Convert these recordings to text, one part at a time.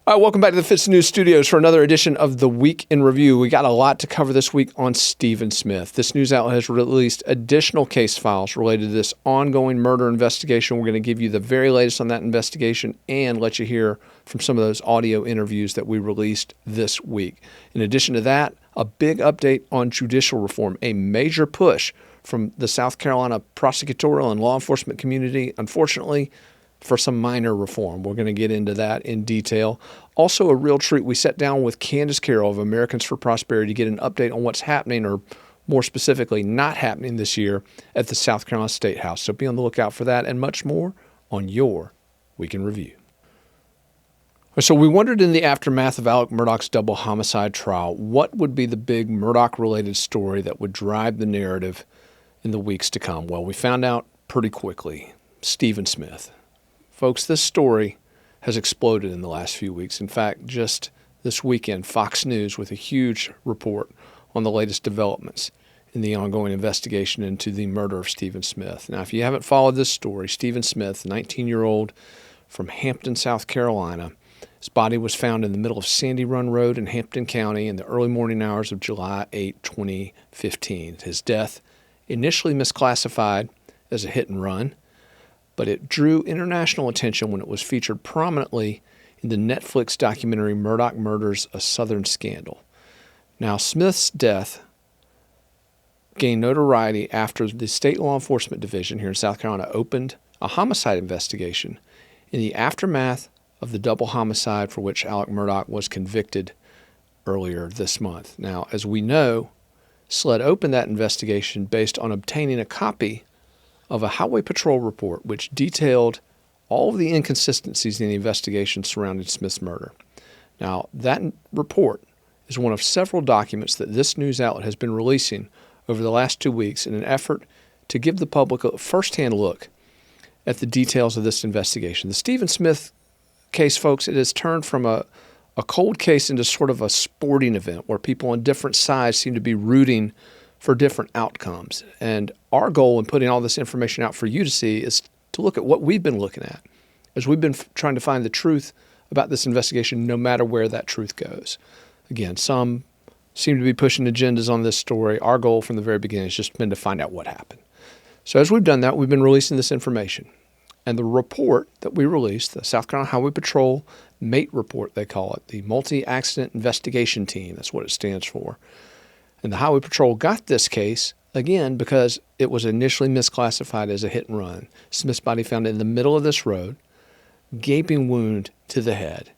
All right, welcome back to the FITSNews studios for another edition of the Week in Review. We got a lot to cover this week on Stephen Smith. This news outlet has released additional case files related to this ongoing murder investigation. We're going to give you the very latest on that investigation and let you hear from some of those audio interviews that we released this week. In addition to that, a big update on judicial reform, a major push from the South Carolina prosecutorial and law enforcement community, unfortunately, for some minor reform. We're going to get into that in detail. Also, a real treat, we sat down with Candace Carroll of Americans for Prosperity to get an update on what's happening, or more specifically, not happening this year at the South Carolina State House. So be on the lookout for that and much more on your Week in Review. So we wondered, in the aftermath of Alex Murdaugh's double homicide trial, what would be the big Murdaugh-related story that would drive the narrative in the weeks to come? Well, we found out pretty quickly. Stephen Smith. Folks, this story has exploded in the last few weeks. In fact, just this weekend, Fox News with a huge report on the latest developments in the ongoing investigation into the murder of Stephen Smith. Now, if you haven't followed this story, Stephen Smith, 19-year-old from Hampton, South Carolina, his body was found in the middle of Sandy Run Road in Hampton County in the early morning hours of July 8, 2015. His death, initially misclassified as a hit and run, but it drew international attention when it was featured prominently in the Netflix documentary Murdaugh Murders: A Southern Scandal. Now, Smith's death gained notoriety after the State Law Enforcement Division here in South Carolina opened a homicide investigation in the aftermath of the double homicide for which Alex Murdaugh was convicted earlier this month. Now, as we know, SLED opened that investigation based on obtaining a copy of a Highway Patrol report which detailed all of the inconsistencies in the investigation surrounding Smith's murder. Now, that report is one of several documents that this news outlet has been releasing over the last 2 weeks in an effort to give the public a firsthand look at the details of this investigation. The Stephen Smith case, folks, it has turned from a cold case into sort of a sporting event where people on different sides seem to be rooting for different outcomes. And our goal in putting all this information out for you to see is to look at what we've been looking at as we've been trying to find the truth about this investigation, no matter where that truth goes. Again, some seem to be pushing agendas on this story. Our goal from the very beginning has just been to find out what happened. So as we've done that, we've been releasing this information. And the report that we released, the South Carolina Highway Patrol MATE report, they call it, the Multi-Accident Investigation Team, that's what it stands for. And the Highway Patrol got this case, again, because it was initially misclassified as a hit and run. Smith's body found in the middle of this road, gaping wound to the head,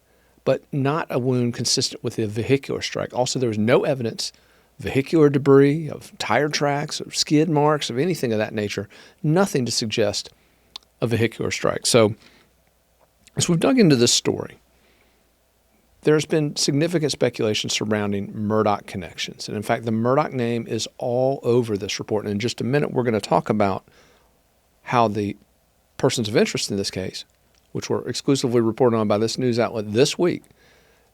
but not a wound consistent with a vehicular strike. Also, there was no evidence, vehicular debris, of tire tracks, of skid marks, of anything of that nature, nothing to suggest a vehicular strike. So, as we've dug into this story, there's been significant speculation surrounding Murdaugh connections. And in fact, the Murdaugh name is all over this report. And in just a minute, we're going to talk about how the persons of interest in this case, which were exclusively reported on by this news outlet this week,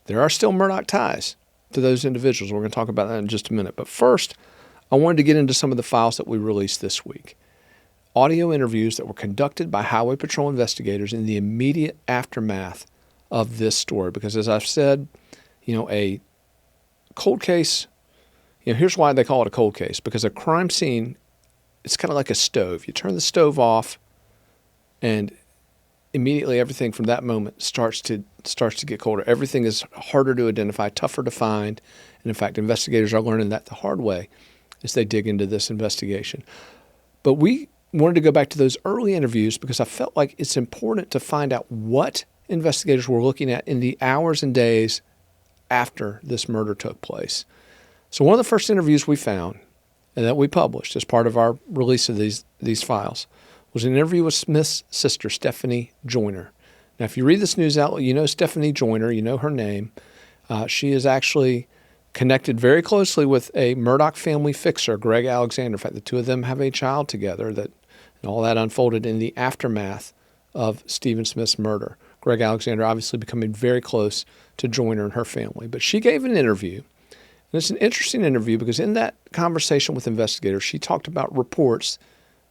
there are still Murdaugh ties to those individuals. We're going to talk about that in just a minute. But first, I wanted to get into some of the files that we released this week. Audio interviews that were conducted by Highway Patrol investigators in the immediate aftermath of this story. Because as I've said, a cold case, here's why they call it a cold case. Because a crime scene, it's kind of like a stove. You turn the stove off and immediately everything from that moment starts to get colder. Everything is harder to identify, tougher to find. And in fact, investigators are learning that the hard way as they dig into this investigation. But we wanted to go back to those early interviews because I felt like it's important to find out what investigators were looking at in the hours and days after this murder took place. So one of the first interviews we found and that we published as part of our release of these files was an interview with Smith's sister, Stephanie Joyner. Now, if you read this news outlet, you know Stephanie Joyner, you know her name. She is actually connected very closely with a Murdaugh family fixer, Greg Alexander. In fact, the two of them have a child together, and all that unfolded in the aftermath of Stephen Smith's murder. Greg Alexander obviously becoming very close to Joyner and her family. But she gave an interview, and it's an interesting interview because in that conversation with investigators, she talked about reports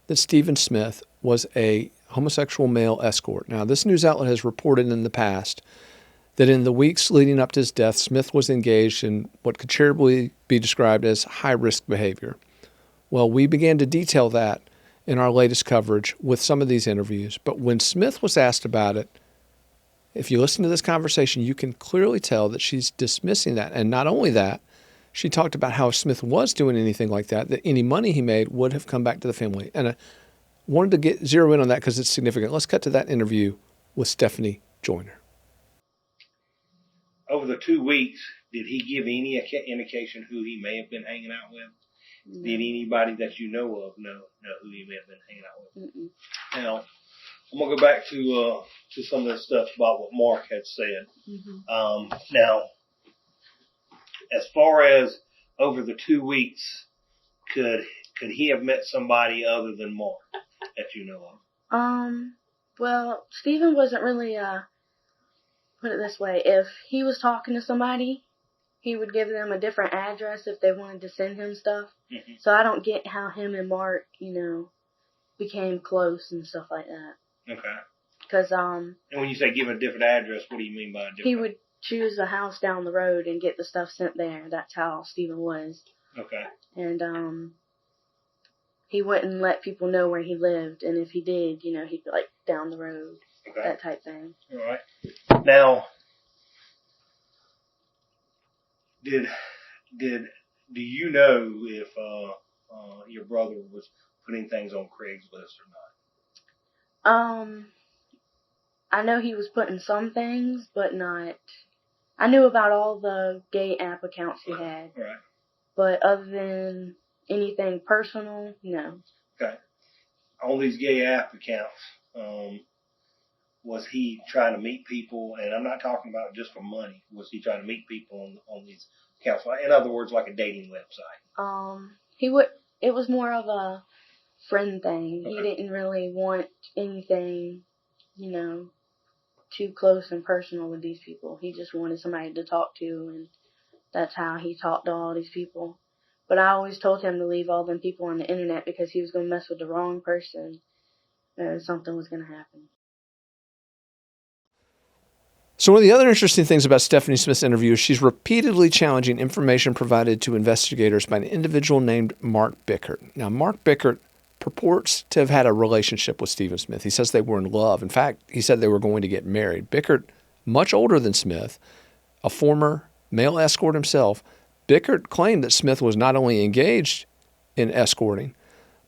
that Stephen Smith was a homosexual male escort. Now, this news outlet has reported in the past that in the weeks leading up to his death, Smith was engaged in what could charitably be described as high-risk behavior. Well, we began to detail that in our latest coverage with some of these interviews. But when Smith was asked about it, if you listen to this conversation, you can clearly tell that she's dismissing that. And not only that, she talked about how if Smith was doing anything like that, that any money he made would have come back to the family. And I wanted to zero in on that because it's significant. Let's cut to that interview with Stephanie Joyner. Over the 2 weeks, did he give any indication who he may have been hanging out with? No. Did anybody that you know of know who he may have been hanging out with? Mm-mm. Now, I'm going to go back to some of the stuff about what Mark had said. Mm-hmm. Now, as far as over the 2 weeks, could he have met somebody other than Mark that you know of? Well, Stephen wasn't really, put it this way, if he was talking to somebody, he would give them a different address if they wanted to send him stuff. Mm-hmm. So I don't get how him and Mark, became close and stuff like that. Okay. Because, And when you say give a different address, what do you mean by a different? He would choose a house down the road and get the stuff sent there. That's how Stephen was. Okay. And, he wouldn't let people know where he lived. And if he did, he'd be like down the road. Okay. That type thing. All right. Now, do you know if your brother was putting things on Craigslist or not? I know he was putting some things, but not. I knew about all the gay app accounts he had. Right. But other than anything personal, no. Okay. On these gay app accounts, was he trying to meet people? And I'm not talking about just for money. Was he trying to meet people on these accounts? In other words, like a dating website. It was more of a friend thing. Okay. He didn't really want anything, too close and personal with these people. He just wanted somebody to talk to, and that's how he talked to all these people. But I always told him to leave all them people on the internet because he was going to mess with the wrong person and something was going to happen. So one of the other interesting things about Stephanie Smith's interview is she's repeatedly challenging information provided to investigators by an individual named Mark Bickert. Now, Mark Bickert purports to have had a relationship with Stephen Smith. He says they were in love. In fact, he said they were going to get married. Bickert, much older than Smith, a former male escort himself, Bickert claimed that Smith was not only engaged in escorting,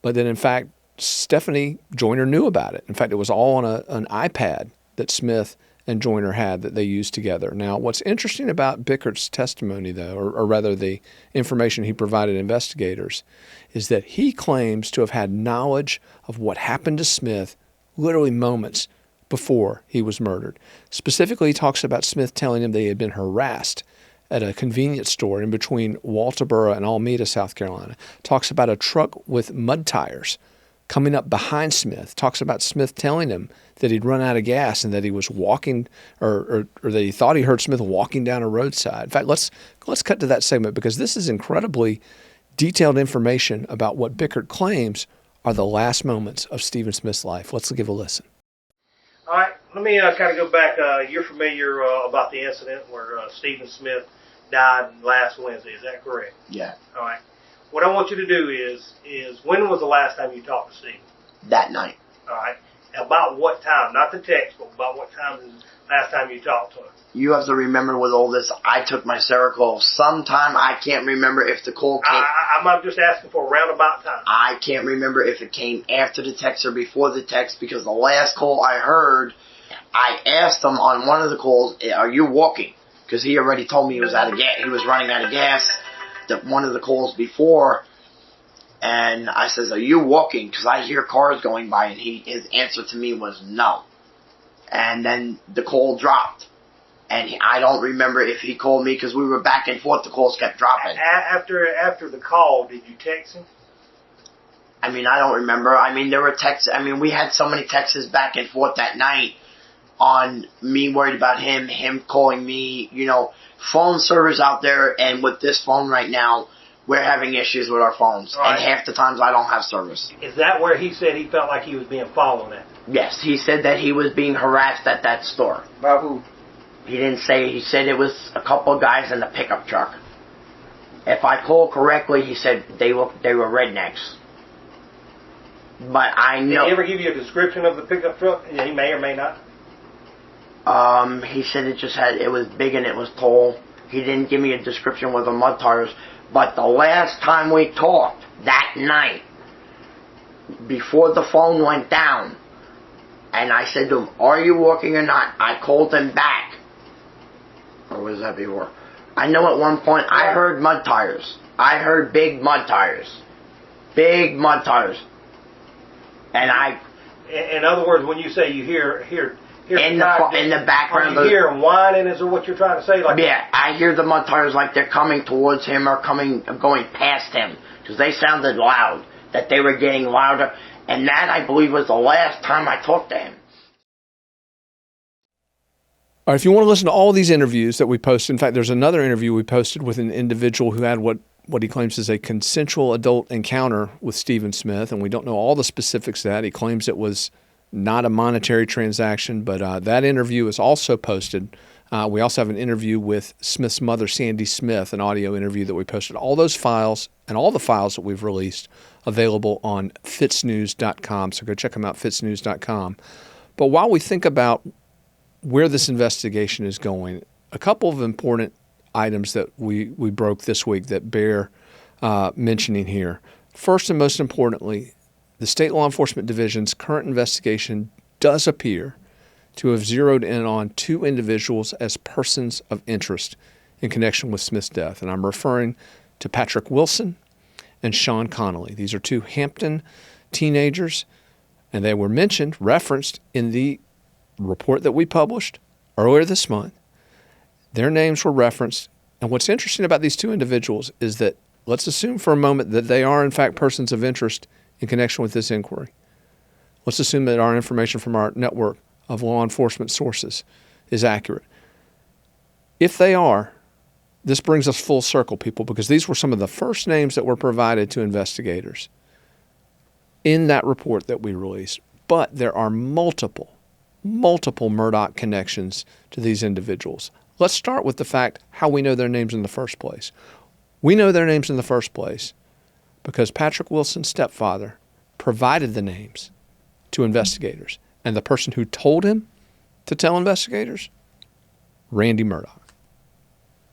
but that, in fact, Stephanie Joyner knew about it. In fact, it was all on an iPad that Smith and Joyner had that they used together. Now, what's interesting about Bickert's testimony, though, or rather the information he provided investigators, is that he claims to have had knowledge of what happened to Smith literally moments before he was murdered. Specifically, he talks about Smith telling him that he had been harassed at a convenience store in between Walterboro and Alameda, South Carolina. Talks about a truck with mud tires coming up behind Smith. Talks about Smith telling him that he'd run out of gas and that he was walking, or that he thought he heard Smith walking down a roadside. In fact, let's cut to that segment because this is incredibly detailed information about what Bickert claims are the last moments of Stephen Smith's life. Let's give a listen. All right, let me kind of go back. You're familiar about the incident where Stephen Smith died last Wednesday. Is that correct? Yeah. All right. What I want you to do is when was the last time you talked to Stephen? That night. All right. About what time? Not the text, but about what time is the last time you talked to him? You have to remember with all this, I took my Seroquel sometime. I can't remember if the call came. I'm just asking for a roundabout time. I can't remember if it came after the text or before the text because the last call I heard, I asked him on one of the calls, "Are you walking?" Because he already told me he was out of gas. He was running out of gas. One of the calls before, and I says, "Are you walking?" Because I hear cars going by, and his answer to me was no. And then the call dropped. And I don't remember if he called me because we were back and forth. The calls kept dropping. After the call, did you text him? I mean, I don't remember. I mean, there were texts. I mean, we had so many texts back and forth that night on me worried about him calling me. You know, phone servers out there, and with this phone right now, we're having issues with our phones. Right. And half the times I don't have service. Is that where he said he felt like he was being followed at? Yes, he said that he was being harassed at that store. By who? He didn't say. He said it was a couple of guys in a pickup truck. If I call correctly, he said they were rednecks. But I know. Did he ever give you a description of the pickup truck? Yeah, he may or may not. He said it was big and it was tall. He didn't give me a description with the mud tires. But the last time we talked, that night, before the phone went down, and I said to him, "Are you walking or not?" I called him back. Or was that before? I know at one point I heard mud tires. I heard big mud tires. Big mud tires. And In other words, when you say you hear in the background, you hear him whining, is what you're trying to say? Like, yeah, I hear the mud tires like they're coming towards him or going past him, because they sounded loud, that they were getting louder. And that, I believe, was the last time I talked to him. All right, if you want to listen to all these interviews that we posted, in fact, there's another interview we posted with an individual who had what he claims is a consensual adult encounter with Stephen Smith, and we don't know all the specifics of that. He claims it was not a monetary transaction, but that interview is also posted. We also have an interview with Smith's mother, Sandy Smith, an audio interview that we posted. All those files and all the files that we've released available on FITSNews.com, so go check them out, FITSNews.com. But while we think about where this investigation is going, a couple of important items that we broke this week that bear mentioning here. First and most importantly, the State Law Enforcement Division's current investigation does appear to have zeroed in on two individuals as persons of interest in connection with Smith's death. And I'm referring to Patrick Wilson and Sean Connolly. These are two Hampton teenagers, and they were referenced in the report that we published earlier this month. Their names were referenced. And what's interesting about these two individuals is that, let's assume for a moment that they are in fact persons of interest in connection with this inquiry. Let's assume that our information from our network of law enforcement sources is accurate. If they are, this brings us full circle, people, because these were some of the first names that were provided to investigators in that report that we released. But there are multiple Murdaugh connections to these individuals. Let's start with the fact how we know their names in the first place. We know their names in the first place because Patrick Wilson's stepfather provided the names to investigators. And the person who told him to tell investigators, Randy Murdaugh.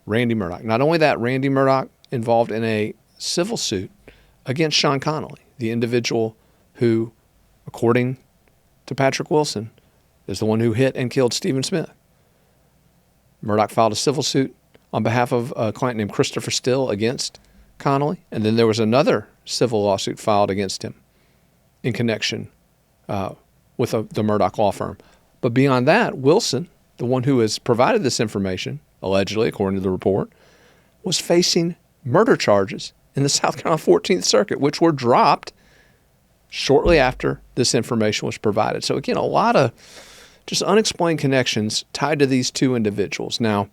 Randy Murdaugh. Not only that, Randy Murdaugh involved in a civil suit against Sean Connolly, the individual who, according to Patrick Wilson, is the one who hit and killed Stephen Smith. Murdaugh filed a civil suit on behalf of a client named Christopher Still against Connolly, and then there was another civil lawsuit filed against him in connection with the Murdaugh law firm. But beyond that, Wilson, the one who has provided this information, allegedly, according to the report, was facing murder charges in the South Carolina 14th Circuit, which were dropped shortly after this information was provided. So again, a lot of just unexplained connections tied to these two individuals. Now,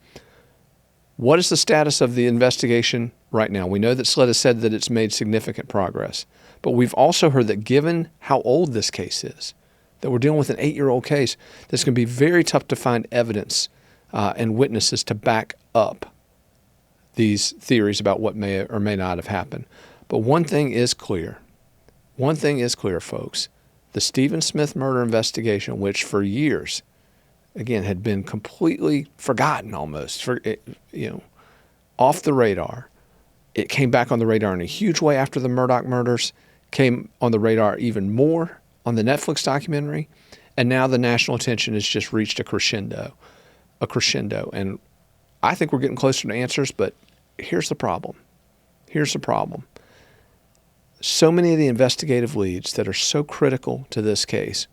what is the status of the investigation right now? We know that SLED has said that it's made significant progress, but we've also heard that given how old this case is, that we're dealing with an 8-year-old case, that's going to be very tough to find evidence and witnesses to back up these theories about what may or may not have happened. But one thing is clear. One thing is clear, folks. The Stephen Smith murder investigation, which for years, again, had been completely forgotten almost, off the radar. It came back on the radar in a huge way after the Murdaugh murders, came on the radar even more on the Netflix documentary, and now the national attention has just reached a crescendo. And I think we're getting closer to answers, but here's the problem. So many of the investigative leads that are so critical to this case,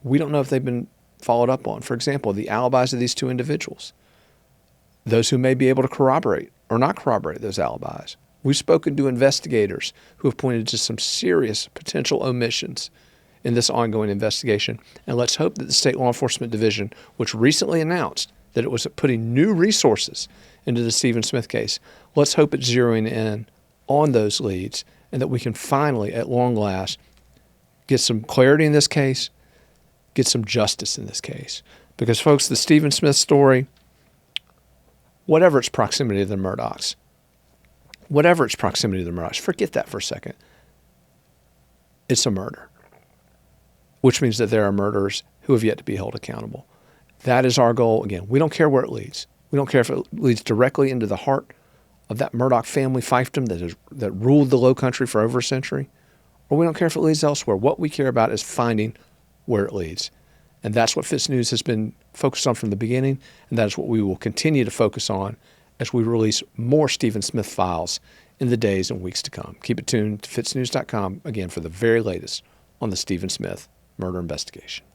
we don't know if they've been followed up on. For example, the alibis of these two individuals, those who may be able to corroborate or not corroborate those alibis. We've spoken to investigators who have pointed to some serious potential omissions in this ongoing investigation. And let's hope that the State Law Enforcement Division, which recently announced that it was putting new resources into the Stephen Smith case, let's hope it's zeroing in on those leads and that we can finally, at long last, get some clarity in this case, get some justice in this case. Because, folks, the Stephen Smith story, whatever its proximity to the Murdochs. Whatever its proximity to the Murdochs. Forget that for a second. It's a murder, which means that there are murderers who have yet to be held accountable. That is our goal. Again, we don't care where it leads. We don't care if it leads directly into the heart of that Murdoch family fiefdom that ruled the Low Country for over a century, or we don't care if it leads elsewhere. What we care about is finding where it leads. And that's what FITSNews has been focused on from the beginning, and that is what we will continue to focus on as we release more Stephen Smith files in the days and weeks to come. Keep it tuned to FITSNews.com, again, for the very latest on the Stephen Smith murder investigation.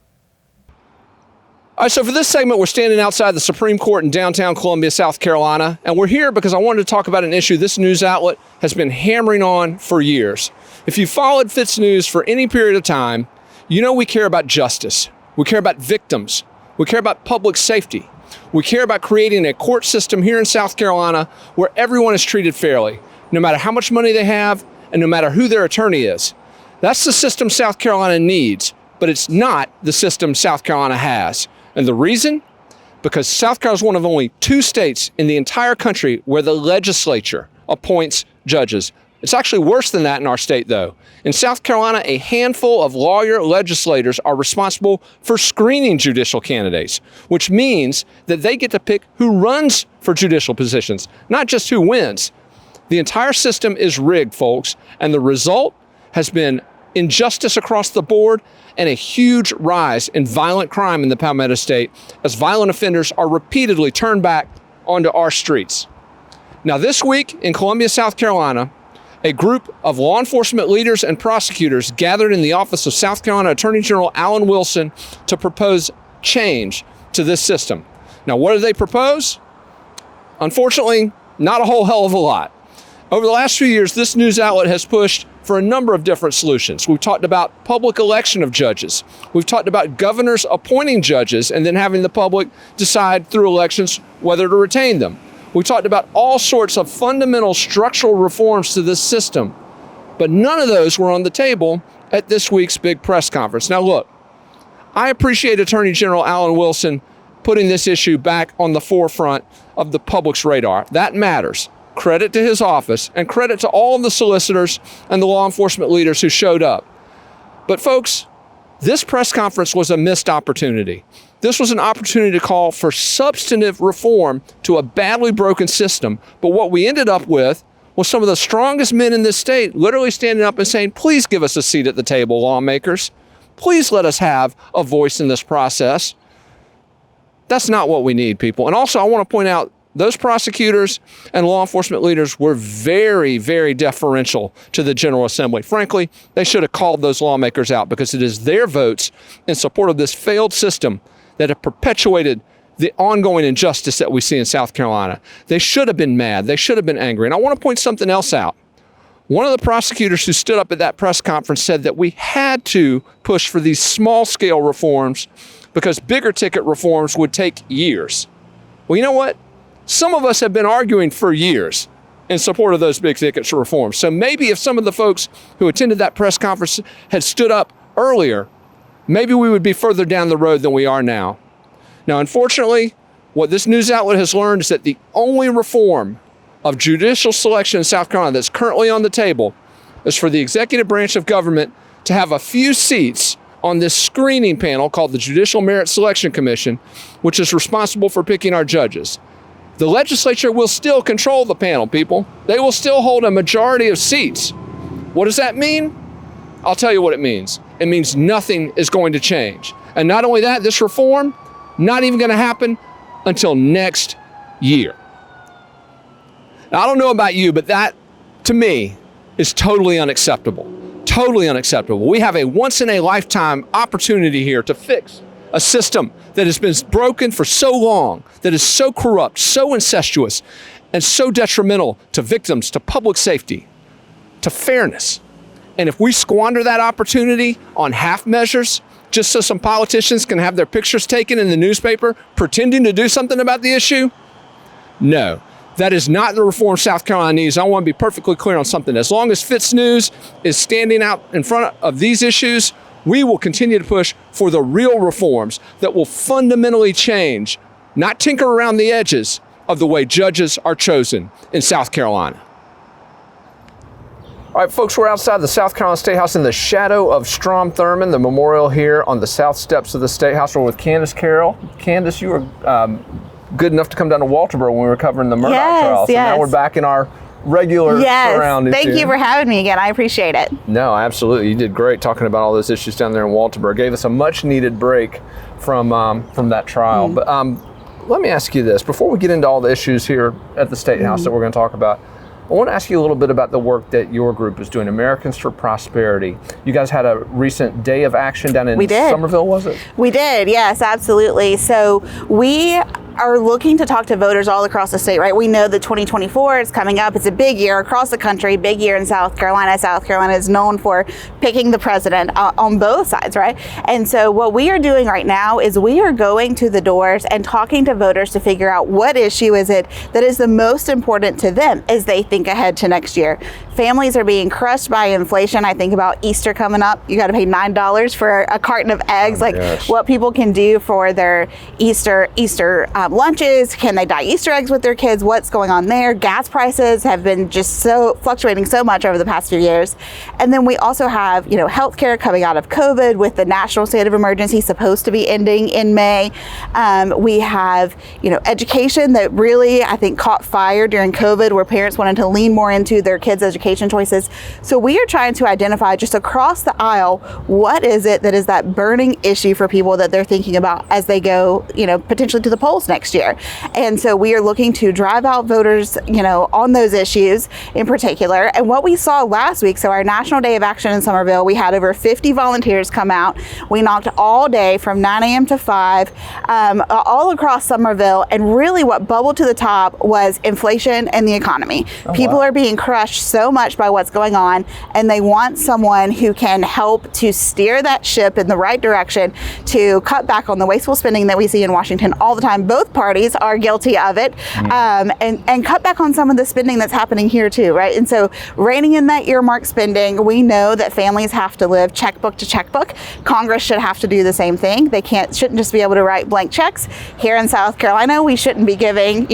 All right, so for this segment, we're standing outside the Supreme Court in downtown Columbia, South Carolina, and we're here because I wanted to talk about an issue this news outlet has been hammering on for years. If you followed FITSNews for any period of time, you know we care about justice. We care about victims. We care about public safety. We care about creating a court system here in South Carolina where everyone is treated fairly, no matter how much money they have and no matter who their attorney is. That's the system South Carolina needs, but it's not the system South Carolina has. And the reason? Because South Carolina is one of only 2 states in the entire country where the legislature appoints judges. It's actually worse than that in our state, though. In South Carolina, a handful of lawyer legislators are responsible for screening judicial candidates, which means that they get to pick who runs for judicial positions, not just who wins. The entire system is rigged, folks, and the result has been injustice across the board and a huge rise in violent crime in the Palmetto State as violent offenders are repeatedly turned back onto our streets. Now, this week in Columbia, South Carolina, a group of law enforcement leaders and prosecutors gathered in the office of South Carolina Attorney General Alan Wilson to propose change to this system. Now, what did they propose? Unfortunately, not a whole hell of a lot. Over the last few years, this news outlet has pushed for a number of different solutions. We've talked about public election of judges. We've talked about governors appointing judges and then having the public decide through elections whether to retain them. We talked about all sorts of fundamental structural reforms to this system, but none of those were on the table at this week's big press conference. Now look, I appreciate Attorney General Alan Wilson putting this issue back on the forefront of the public's radar. That matters. Credit to his office and credit to all of the solicitors and the law enforcement leaders who showed up. But folks, this press conference was a missed opportunity. This was an opportunity to call for substantive reform to a badly broken system. But what we ended up with was some of the strongest men in this state literally standing up and saying, please give us a seat at the table, lawmakers. Please let us have a voice in this process. That's not what we need, people. And also, I want to point out, those prosecutors and law enforcement leaders were very, very deferential to the General Assembly. Frankly, they should have called those lawmakers out because it is their votes in support of this failed system that have perpetuated the ongoing injustice that we see in South Carolina. They should have been mad. They should have been angry. And I want to point something else out. One of the prosecutors who stood up at that press conference said that we had to push for these small-scale reforms because bigger ticket reforms would take years. Well, you know what? Some of us have been arguing for years in support of those big ticket reforms. So maybe if some of the folks who attended that press conference had stood up earlier, maybe we would be further down the road than we are now. Now, unfortunately, what this news outlet has learned is that the only reform of judicial selection in South Carolina that's currently on the table is for the executive branch of government to have a few seats on this screening panel called the Judicial Merit Selection Commission, which is responsible for picking our judges. The legislature will still control the panel, people. They will still hold a majority of seats. What does that mean? I'll tell you what it means. It means nothing is going to change. And not only that, this reform, not even going to happen until next year. Now, I don't know about you, but that, to me, is totally unacceptable. Totally unacceptable. We have a once-in-a-lifetime opportunity here to fix a system that has been broken for so long, that is so corrupt, so incestuous, and so detrimental to victims, to public safety, to fairness. And if we squander that opportunity on half measures, just so some politicians can have their pictures taken in the newspaper pretending to do something about the issue, no. That is not the reform South Carolina needs. I want to be perfectly clear on something. As long as FITSNews is standing out in front of these issues, we will continue to push for the real reforms that will fundamentally change, not tinker around the edges, of the way judges are chosen in South Carolina. All right, folks, we're outside the South Carolina State House in the shadow of Strom Thurmond, the memorial here on the south steps of the State House. We're with Candace Carroll. Candace, you were good enough to come down to Walterboro when we were covering the Murdoch trial. So now we're back in our regular surroundings. Thank you for having me again. I appreciate it. No, absolutely. You did great talking about all those issues down there in Walterboro. Gave us a much needed break from that trial. But let me ask you this. Before we get into all the issues here at the State House that we're going to talk about, I want to ask you a little bit about the work that your group is doing, Americans for Prosperity. You guys had a recent day of action down in Somerville, was it? We did, yes, absolutely. So we are looking to talk to voters all across the state, right? We know that 2024 is coming up. It's a big year across the country, big year in South Carolina. South Carolina is known for picking the president on both sides, right? And so what we are doing right now is we are going to the doors and talking to voters to figure out what issue is it that is the most important to them as they think ahead to next year. Families are being crushed by inflation. I think about Easter coming up. You got to pay $9 for a carton of eggs. What people can do for their Easter lunches. Can they dye Easter eggs with their kids? What's going on there? Gas prices have been just so fluctuating so much over the past few years. And then we also have, healthcare coming out of COVID with the national state of emergency supposed to be ending in May. We have, education that really, I think, caught fire during COVID where parents wanted to lean more into their kids' education choices. So we are trying to identify just across the aisle, what is it that is that burning issue for people that they're thinking about as they go, potentially to the polls next year. And so we are looking to drive out voters, on those issues in particular. And what we saw last week, so our National Day of Action in Somerville, we had over 50 volunteers come out. We knocked all day from 9 a.m. to 5, all across Somerville. And really what bubbled to the top was inflation and the economy. People are being crushed so much by what's going on, and they want someone who can help to steer that ship in the right direction to cut back on the wasteful spending that we see in Washington all the time. Both parties are guilty of it, and cut back on some of the spending that's happening here too, right? And so reining in that earmark spending, we know that families have to live checkbook to checkbook. Congress should have to do the same thing. They shouldn't just be able to write blank checks. Here in South Carolina, we shouldn't be giving,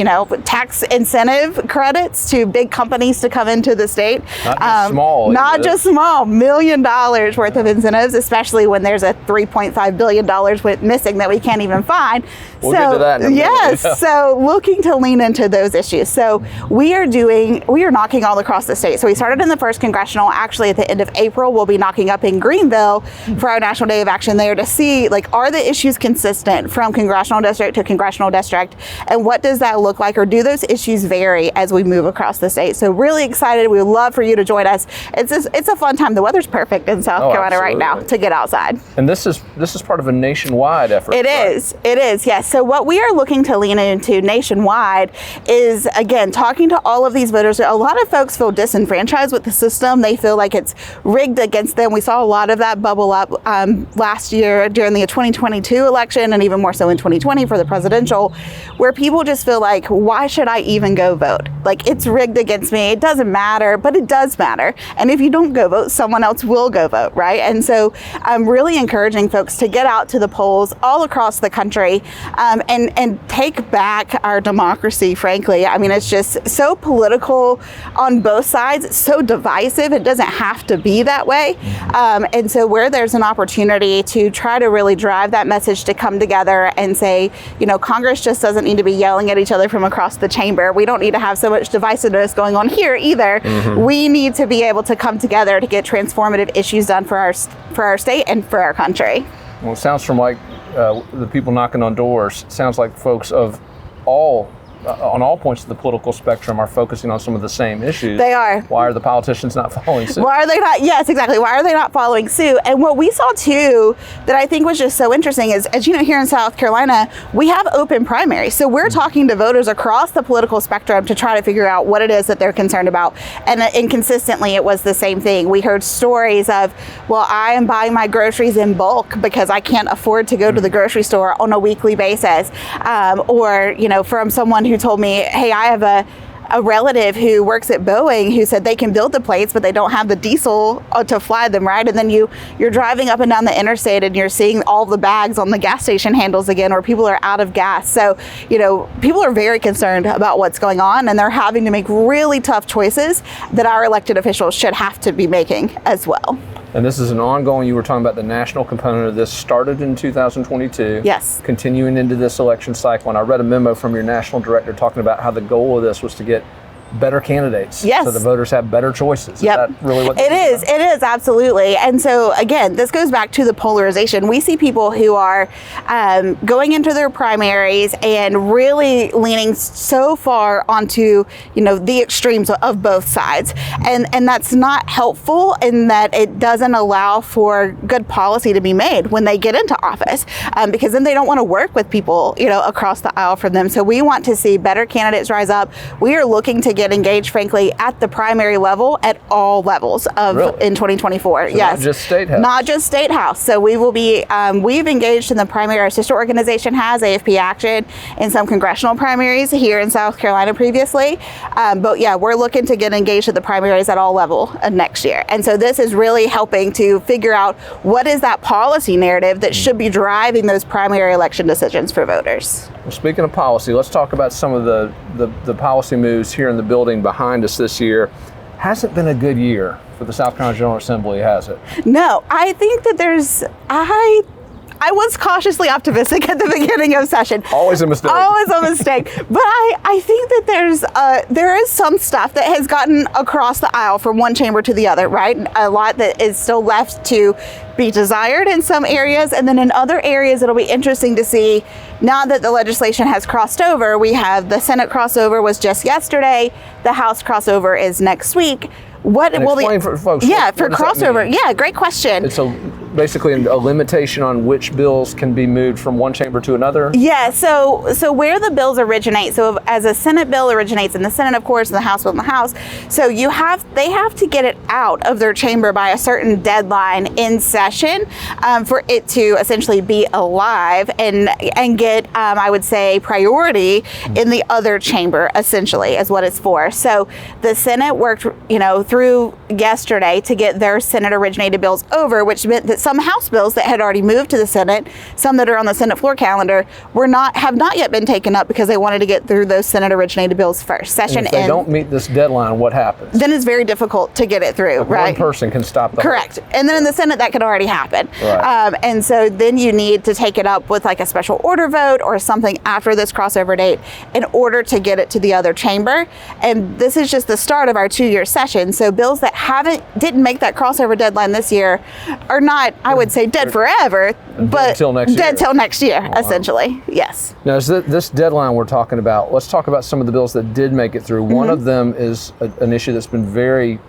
tax incentive credits to big companies to come into the state. Not just small, $1 million worth of incentives, especially when there's a $3.5 billion missing that we can't even find. We'll get to that in a minute. Yes, so looking to lean into those issues. So we are knocking all across the state. So we started in the 1st Congressional. Actually, at the end of April, we'll be knocking up in Greenville for our National Day of Action there to see, are the issues consistent from congressional district to congressional district? And what does that look like? Or do those issues vary as we move across the state? So really excited. We would love for you to join us. It's a fun time. The weather's perfect in South Carolina right now to get outside. And this is part of a nationwide effort. It is, yes. So what we are looking to lean into nationwide is, again, talking to all of these voters. A lot of folks feel disenfranchised with the system. They feel like it's rigged against them. We saw a lot of that bubble up last year during the 2022 election, and even more so in 2020 for the presidential, where people just feel like, why should I even go vote? It's rigged against me. It doesn't matter, but it does matter. And if you don't go vote, someone else will go vote, right? And so I'm really encouraging folks to get out to the polls all across the country and take back our democracy, frankly. I mean, it's just so political on both sides. It's so divisive. It doesn't have to be that way. And so where there's an opportunity to try to really drive that message to come together and say, Congress just doesn't need to be yelling at each other from across the chamber. We don't need to have so much divisiveness going on here either. We need to be able to come together to get transformative issues done for our state and for our country. Well, it sounds from the people knocking on doors, sounds like folks of on all points of the political spectrum are focusing on some of the same issues. They are. Why are the politicians not following suit? Why are they not? Yes, exactly. Why are they not following suit? And what we saw too that I think was just so interesting is, as you know, here in South Carolina, we have open primaries. So we're talking to voters across the political spectrum to try to figure out what it is that they're concerned about. And consistently, it was the same thing. We heard stories of, well, I am buying my groceries in bulk because I can't afford to go to the grocery store on a weekly basis. Or, from someone who told me, hey, I have a relative who works at Boeing who said they can build the planes, but they don't have the diesel to fly them, right? And then you're driving up and down the interstate and you're seeing all the bags on the gas station handles again, or people are out of gas. So, people are very concerned about what's going on, and they're having to make really tough choices that our elected officials should have to be making as well. And this is an ongoing, you were talking about the national component of this, started in 2022. Yes. Continuing into this election cycle. And I read a memo from your national director talking about how the goal of this was to get better candidates. Yes. So the voters have better choices. Yep. Is that really what it is? It is, absolutely. And so again, this goes back to the polarization. We see people who are going into their primaries and really leaning so far onto, the extremes of both sides. And that's not helpful in that it doesn't allow for good policy to be made when they get into office, because then they don't want to work with people, across the aisle from them. So we want to see better candidates rise up. We are looking to get engaged, frankly, at the primary level, at all levels of in 2024. So yes, not just state house. Not just state house. So we will be. We've engaged in the primary. Our sister organization has AFP Action in some congressional primaries here in South Carolina previously. But yeah, we're looking to get engaged at the primaries at all level next year. And so this is really helping to figure out what is that policy narrative that should be driving those primary election decisions for voters. Well, speaking of policy, let's talk about some of the policy moves here in the building behind us this year. Hasn't been a good year for the South Carolina General Assembly, has it? No, I think that I was cautiously optimistic at the beginning of session. Always a mistake. Always a mistake. But I think that there is some stuff that has gotten across the aisle from one chamber to the other, right? A lot that is still left to be desired in some areas. And then in other areas, it'll be interesting to see now that the legislation has crossed over. We have the Senate crossover was just yesterday. The House crossover is next week. What and will explain for folks? Yeah, what for does that crossover. mean? Yeah, great question. It's basically a limitation on which bills can be moved from one chamber to another. Yeah, so where the bills originate, so as a Senate bill originates in the Senate, of course, and the House will in the House, so they have to get it out of their chamber by a certain deadline in session for it to essentially be alive and get, I would say, priority in the other chamber, essentially, is what it's for. So the Senate worked, through yesterday to get their Senate originated bills over, which meant that some House bills that had already moved to the Senate, some that are on the Senate floor calendar, have not yet been taken up because they wanted to get through those Senate originated bills first. Session and if they don't meet this deadline, what happens? Then it's very difficult to get it through, right? One person can stop the Correct. And then in the Senate, that could already happen. Right. And so then you need to take it up with like a special order vote or something after this crossover date in order to get it to the other chamber. And this is just the start of our 2-year session. So bills that didn't make that crossover deadline this year are not, I would say, dead forever, but dead till next year, essentially. Yes. Now, is this deadline we're talking about, let's talk about some of the bills that did make it through. One of them is an issue that's been very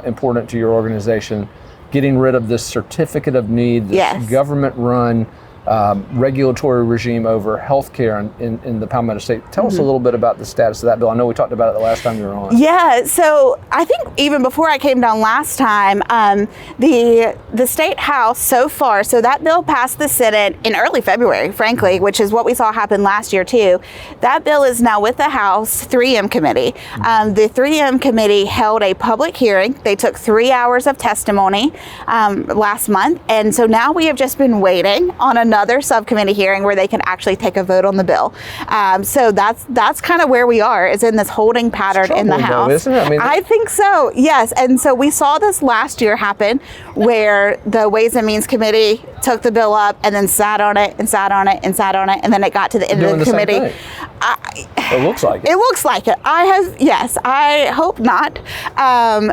important to your organization, getting rid of this certificate of need, this government-run regulatory regime over healthcare in the Palmetto State. Tell us a little bit about the status of that bill. I know we talked about it the last time you were on. Yeah, so I think even before I came down last time, the State House so far, so that bill passed the Senate in early February, frankly, which is what we saw happen last year too. That bill is now with the House 3M committee. The 3M committee held a public hearing. They took 3 hours of testimony last month, and so now we have just been waiting on another subcommittee hearing where they can actually take a vote on the bill. So that's kind of where we are, is in this holding pattern in the House. Though, isn't it? I think so, yes. And so we saw this last year happen where the Ways and Means Committee took the bill up and then sat on it and sat on it and sat on it, and then it got to the end of the committee. It looks like it. It looks like it. I hope not.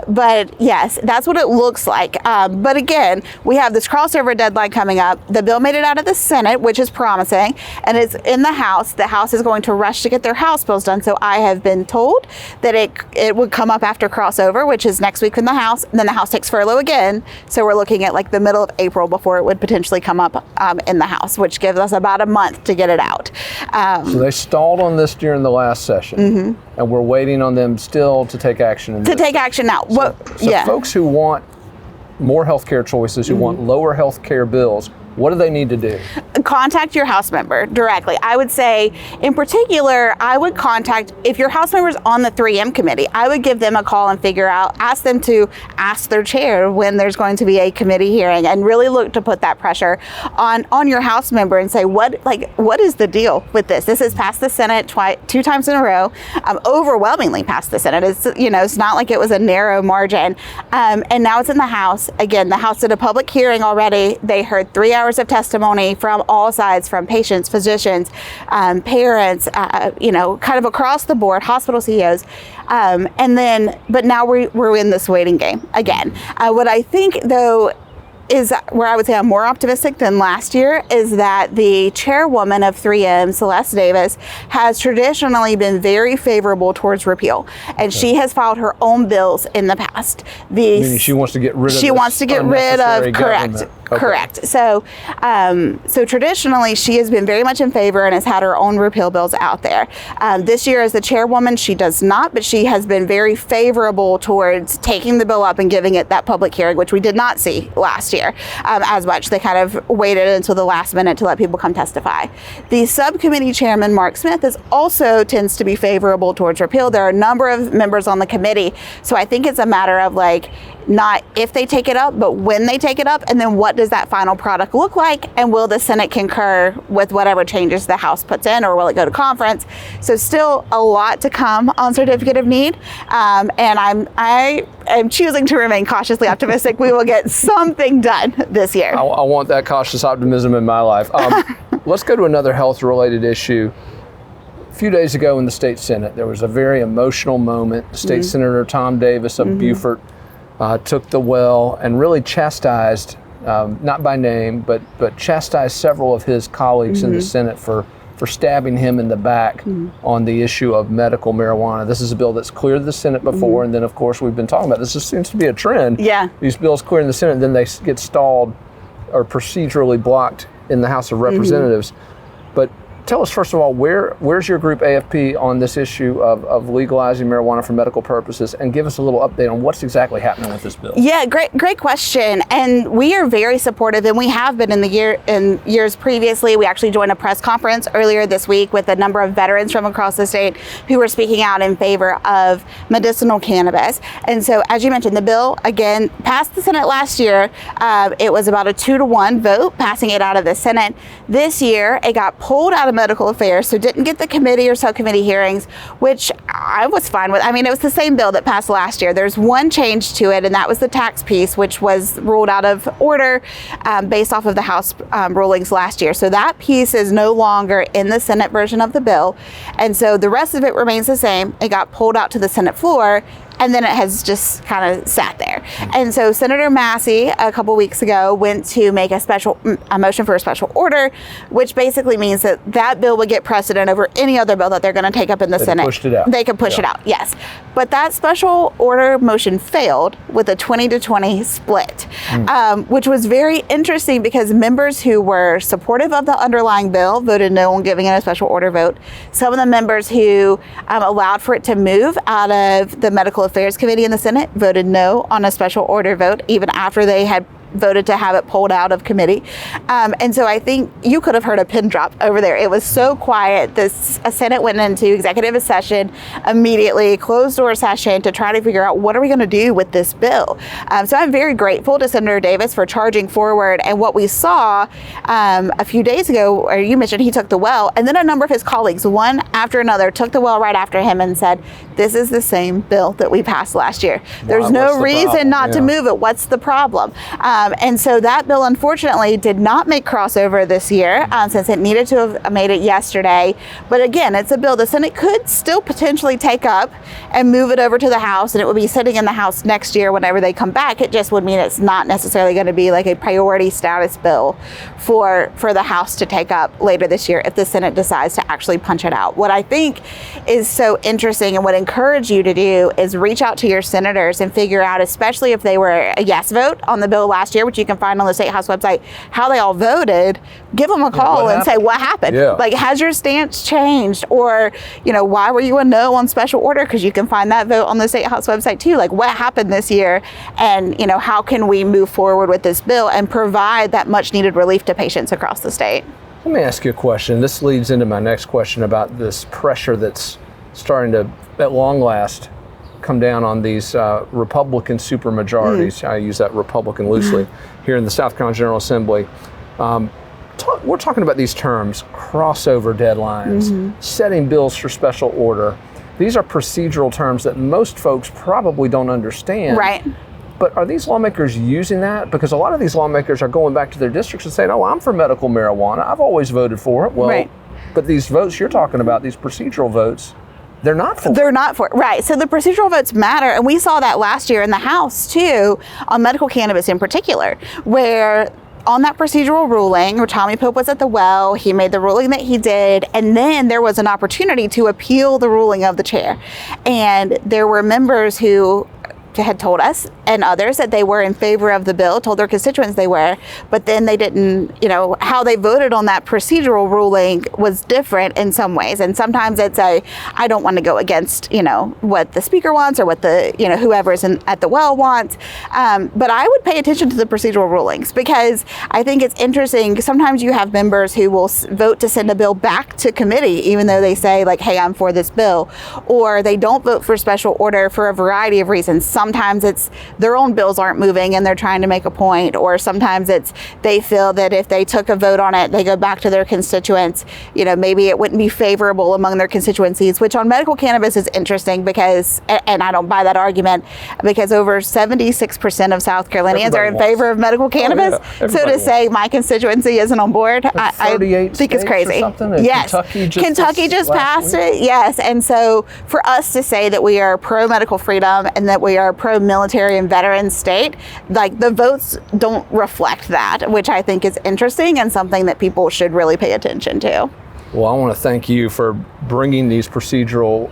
But yes, that's what it looks like. But again, we have this crossover deadline coming up. The bill made it out of the Senate, which is promising, and it's in the House. The House is going to rush to get their House bills done. So I have been told that it would come up after crossover, which is next week in the House, and then the House takes furlough again. So we're looking at like the middle of April before it would potentially come up in the House, which gives us about a month to get it out. So they stalled on this during the last session, and we're waiting on them still to take action. Take action now. So folks who want more healthcare choices, who want lower healthcare bills, What do they need to do? Contact your House member directly. I would say, in particular, I would contact, if your House member's on the 3M committee, I would give them a call and ask them to ask their chair when there's going to be a committee hearing, and really look to put that pressure on your House member and say, what is the deal with this? This has passed the Senate 2 times in a row, overwhelmingly passed the Senate. It's not like it was a narrow margin. And now it's in the House. Again, the House did a public hearing already. They heard 3 hours of testimony from all sides, from patients, physicians, parents, kind of across the board, hospital CEOs. But now we're in this waiting game again. What I think, though, is where I would say I'm more optimistic than last year is that the chairwoman of 3M, Celeste Davis, has traditionally been very favorable towards repeal, and she has filed her own bills in the past. Meaning she wants to get rid of. She wants to get rid of correct. Okay. Correct. So traditionally, she has been very much in favor and has had her own repeal bills out there. This year, as the chairwoman, she does not, but she has been very favorable towards taking the bill up and giving it that public hearing, which we did not see last year as much. They kind of waited until the last minute to let people come testify. The subcommittee chairman, Mark Smith, also tends to be favorable towards repeal. There are a number of members on the committee, so I think it's a matter of not if they take it up, but when they take it up, and then what does that final product look like, and will the Senate concur with whatever changes the House puts in, or will it go to conference? So still a lot to come on certificate of need, and I am choosing to remain cautiously optimistic we will get something done this year. I want that cautious optimism in my life. Let's go to another health-related issue. A few days ago in the state Senate, there was a very emotional moment. State Senator Tom Davis of Beaufort took the well and really chastised, not by name, but chastised several of his colleagues in the Senate for stabbing him in the back on the issue of medical marijuana. This is a bill that's cleared the Senate before, and then of course we've been talking about this. This seems to be a trend. Yeah. These bills clear in the Senate, then they get stalled or procedurally blocked in the House of Representatives. But tell us, first of all, where's your group AFP on this issue of legalizing marijuana for medical purposes, and give us a little update on what's exactly happening with this bill. Yeah, great question. And we are very supportive, and we have been in years previously. We actually joined a press conference earlier this week with a number of veterans from across the state who were speaking out in favor of medicinal cannabis. And so, as you mentioned, the bill, again, passed the Senate last year. It was about a 2-to-1 vote, passing it out of the Senate. This year, it got pulled out of medical affairs, so didn't get the committee or subcommittee hearings, which I was fine with. I mean, it was the same bill that passed last year. There's one change to it, and that was the tax piece, which was ruled out of order based off of the House rulings last year. So that piece is no longer in the Senate version of the bill, and so the rest of it remains the same. It got pulled out to the Senate floor, and then it has just kind of sat there. And so Senator Massey, a couple weeks ago, went to make a motion for a special order, which basically means that bill would get precedent over any other bill that they're going to take up in the Senate. Pushed it out. They could push it out, yes. But that special order motion failed with a 20-20 split, which was very interesting because members who were supportive of the underlying bill voted no on giving it a special order vote. Some of the members who allowed for it to move out of the Medical Affairs Committee in the Senate voted no on a special order vote, even after they had voted to have it pulled out of committee. And so I think you could have heard a pin drop over there. It was so quiet. The Senate went into executive session immediately, closed door session, to try to figure out what are we going to do with this bill. So I'm very grateful to Senator Davis for charging forward. And what we saw a few days ago, or you mentioned he took the well, and then a number of his colleagues, one after another, took the well right after him and said, this is the same bill that we passed last year. There's no reason not to move it. What's the problem? And so that bill, unfortunately, did not make crossover this year since it needed to have made it yesterday. But again, it's a bill the Senate could still potentially take up and move it over to the House, and it would be sitting in the House next year whenever they come back. It just would mean it's not necessarily going to be like a priority status bill for the House to take up later this year if the Senate decides to actually punch it out. What I think is so interesting and would encourage you to do is reach out to your senators and figure out, especially if they were a yes vote on the bill last last year, which you can find on the State House website, how they all voted, give them a call and say, what happened? Yeah. Like, has your stance changed? Or, why were you a no on special order? Because you can find that vote on the State House website too. Like, what happened this year? And, how can we move forward with this bill and provide that much needed relief to patients across the state? Let me ask you a question. This leads into my next question about this pressure that's starting to, at long last, come down on these Republican supermajorities. I use that Republican loosely here in the South Carolina General Assembly. We're talking about these terms: crossover deadlines, setting bills for special order. These are procedural terms that most folks probably don't understand. Right. But are these lawmakers using that? Because a lot of these lawmakers are going back to their districts and saying, oh, I'm for medical marijuana. I've always voted for it. Well, right. But these votes you're talking about, these procedural votes, they're not for it. They're not for it. Right. So the procedural votes matter. And we saw that last year in the House, too, on medical cannabis in particular, where on that procedural ruling, where Tommy Pope was at the well, he made the ruling that he did, and then there was an opportunity to appeal the ruling of the chair. And there were members who had told us and others that they were in favor of the bill, told their constituents they were, but then they didn't, how they voted on that procedural ruling was different in some ways. And sometimes it's I don't want to go against, what the speaker wants or what the, whoever's at the well wants. But I would pay attention to the procedural rulings, because I think it's interesting. Sometimes you have members who will vote to send a bill back to committee, even though they say like, hey, I'm for this bill, or they don't vote for special order for a variety of reasons. Sometimes it's their own bills aren't moving and they're trying to make a point, or sometimes it's they feel that if they took a vote on it, they go back to their constituents, maybe it wouldn't be favorable among their constituencies, which on medical cannabis is interesting because, and I don't buy that argument, because over 76% of South Carolinians are in favor of medical cannabis. So to say my constituency isn't on board, I think it's crazy. Yes, Kentucky just passed it. Yes, and so for us to say that we are pro-medical freedom and that we are pro-military and veteran state, like the votes don't reflect that, which I think is interesting and something that people should really pay attention to. Well, I want to thank you for bringing these procedural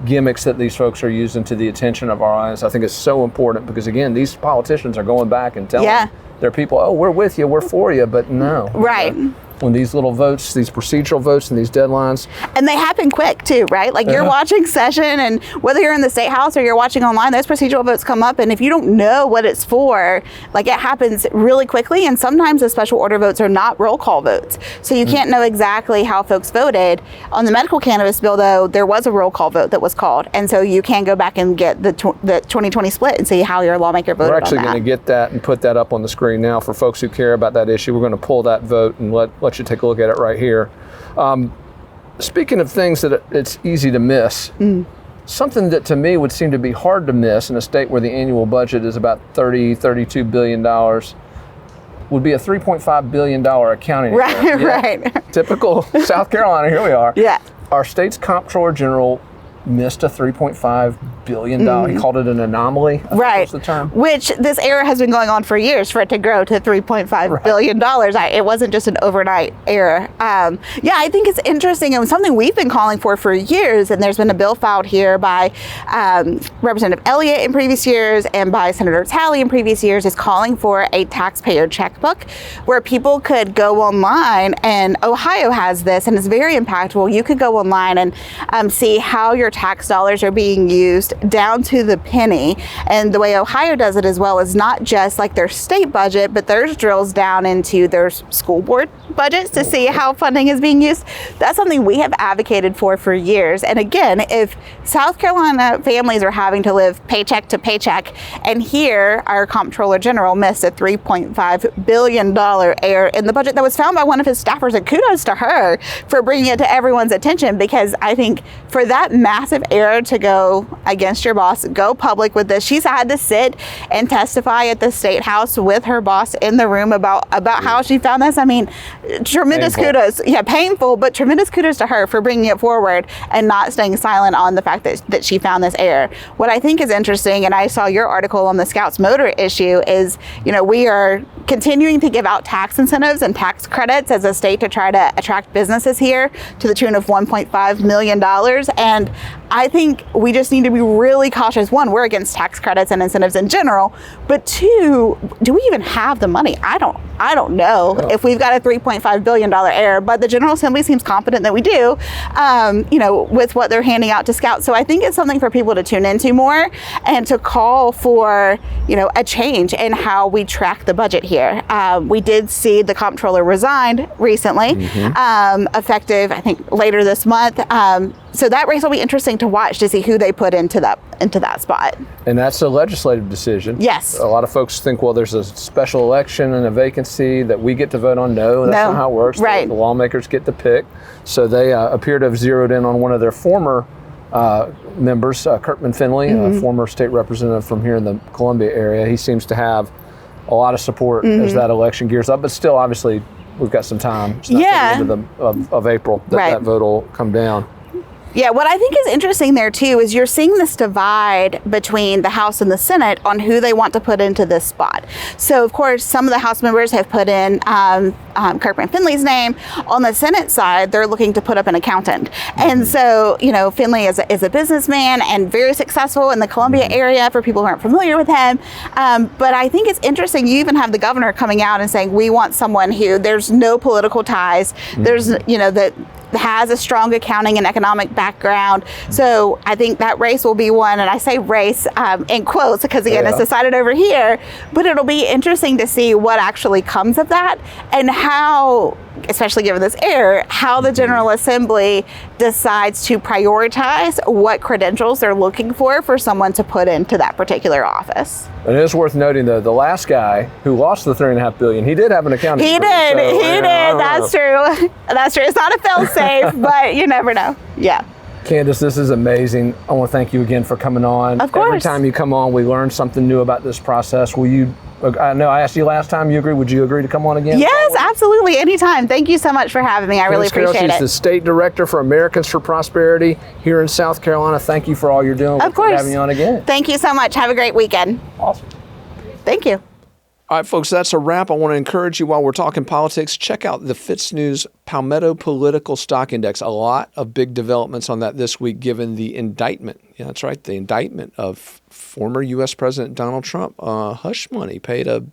gimmicks that these folks are using to the attention of our audience. I think it's so important because, again, these politicians are going back and telling their people, oh, we're with you, we're for you, but no. Right. When these little votes, these procedural votes and these deadlines. And they happen quick too, right? Like you're watching session, and whether you're in the State House or you're watching online, those procedural votes come up, and if you don't know what it's for, like it happens really quickly, and sometimes the special order votes are not roll call votes. So you can't know exactly how folks voted. On the medical cannabis bill though, there was a roll call vote that was called, and so you can go back and get the 2020 split and see how your lawmaker voted on that. We're actually going to get that and put that up on the screen now for folks who care about that issue. We're going to pull that vote and let you take a look at it right here. Speaking of things that it's easy to miss, something that to me would seem to be hard to miss in a state where the annual budget is about $32 billion would be a $3.5 billion accounting. Right. Typical South Carolina, here we are. Yeah. Our state's comptroller general missed a $3.5 billion. He called it an anomaly. Right. Was the term. Which this error has been going on for years for it to grow to $3.5 billion. It wasn't just an overnight error. I think it's interesting. It was something we've been calling for years, and there's been a bill filed here by Representative Elliott in previous years and by Senator Talley in previous years, is calling for a taxpayer checkbook where people could go online, and Ohio has this, and it's very impactful. You could go online and see how your tax dollars are being used down to the penny. And the way Ohio does it as well is not just like their state budget, but theirs drills down into their school board budgets to see how funding is being used. That's something we have advocated for years. And again, if South Carolina families are having to live paycheck to paycheck, and here our comptroller general missed a $3.5 billion error in the budget that was found by one of his staffers, and kudos to her for bringing it to everyone's attention, because I think for that massive error to go against your boss, go public with this. She's had to sit and testify at the State House with her boss in the room about how she found this. I mean, tremendous kudos. Yeah, painful, but tremendous kudos to her for bringing it forward and not staying silent on the fact that she found this error. What I think is interesting, and I saw your article on the Scouts motor issue, is, we are continuing to give out tax incentives and tax credits as a state to try to attract businesses here to the tune of $1.5 million. And I think we just need to be really cautious. One, we're against tax credits and incentives in general, but two, do we even have the money? I don't know if we've got a $3.5 billion error, but the General Assembly seems confident that we do, with what they're handing out to scouts. So I think it's something for people to tune into more and to call for, a change in how we track the budget here. We did see the comptroller resigned recently, effective, I think, later this month. So that race will be interesting to watch to see who they put into that spot. And that's a legislative decision. Yes. A lot of folks think, well, there's a special election and a vacancy that we get to vote on. No, that's not how it works. Right. The lawmakers get to pick. So they appear to have zeroed in on one of their former members, Kirkman Finley, a former state representative from here in the Columbia area. He seems to have a lot of support as that election gears up, but still, obviously, we've got some time. It's not till the end of April that vote will come down. Yeah, what I think is interesting there too is you're seeing this divide between the House and the Senate on who they want to put into this spot. So of course, some of the House members have put in Kirkman Finley's name. On the Senate side, they're looking to put up an accountant. And so, Finley is a businessman and very successful in the Columbia area for people who aren't familiar with him. But I think it's interesting, you even have the governor coming out and saying, we want someone who there's no political ties, there's, that has a strong accounting and economic background. So I think that race will be one, and I say race in quotes because again, it's decided over here, but it'll be interesting to see what actually comes of that and how, especially given this error, how the General Assembly decides to prioritize what credentials they're looking for someone to put into that particular office. And it is worth noting, though, the last guy who lost the $3.5 billion, he did have an accounting degree. He did. That's true. That's true. It's not a fail-safe, but you never know. Yeah. Candace, this is amazing. I want to thank you again for coming on. Of course. Every time you come on, we learn something new about this process. Will you? I know I asked you last time. You agree? Would you agree to come on again? Yes, absolutely. Anytime. Thank you so much for having me. I really appreciate it. She's the State Director for Americans for Prosperity here in South Carolina. Thank you for all you're doing. Of course. For having you on again. Thank you so much. Have a great weekend. Awesome. Thank you. All right, folks, that's a wrap. I want to encourage you while we're talking politics, check out the FITSNews Palmetto Political Stock Index. A lot of big developments on that this week given the indictment. Yeah, that's right, the indictment of former U.S. President Donald Trump. Hush money paid a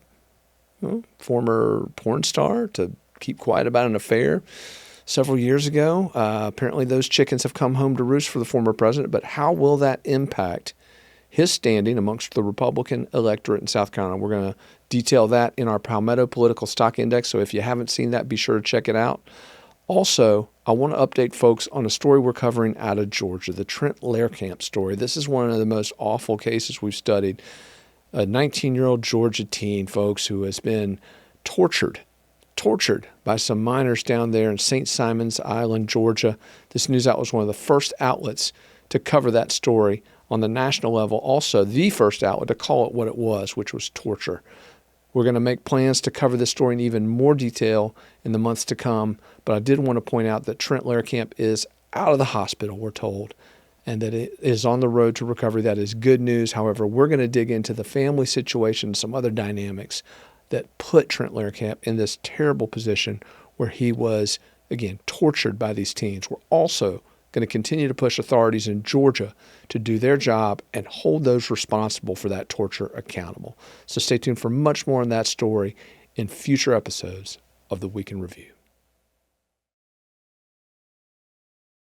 former porn star to keep quiet about an affair several years ago. Apparently those chickens have come home to roost for the former president, but how will that impact his standing amongst the Republican electorate in South Carolina? We're going to detail that in our Palmetto Political Stock Index. So if you haven't seen that, be sure to check it out. Also, I want to update folks on a story we're covering out of Georgia, the Trent Lehrkamp story. This is one of the most awful cases we've studied. A 19-year-old Georgia teen, folks, who has been tortured by some minors down there in St. Simons Island, Georgia. This news outlet was one of the first outlets to cover that story on the national level. Also, the first outlet to call it what it was, which was torture. We're going to make plans to cover this story in even more detail in the months to come, but I did want to point out that Trent Lehrkamp is out of the hospital, we're told, and that it is on the road to recovery. That is good news. However, we're going to dig into the family situation, some other dynamics that put Trent Lehrkamp in this terrible position where he was, again, tortured by these teens. We're also going to continue to push authorities in Georgia to do their job and hold those responsible for that torture accountable. So stay tuned for much more on that story in future episodes of the Week in Review.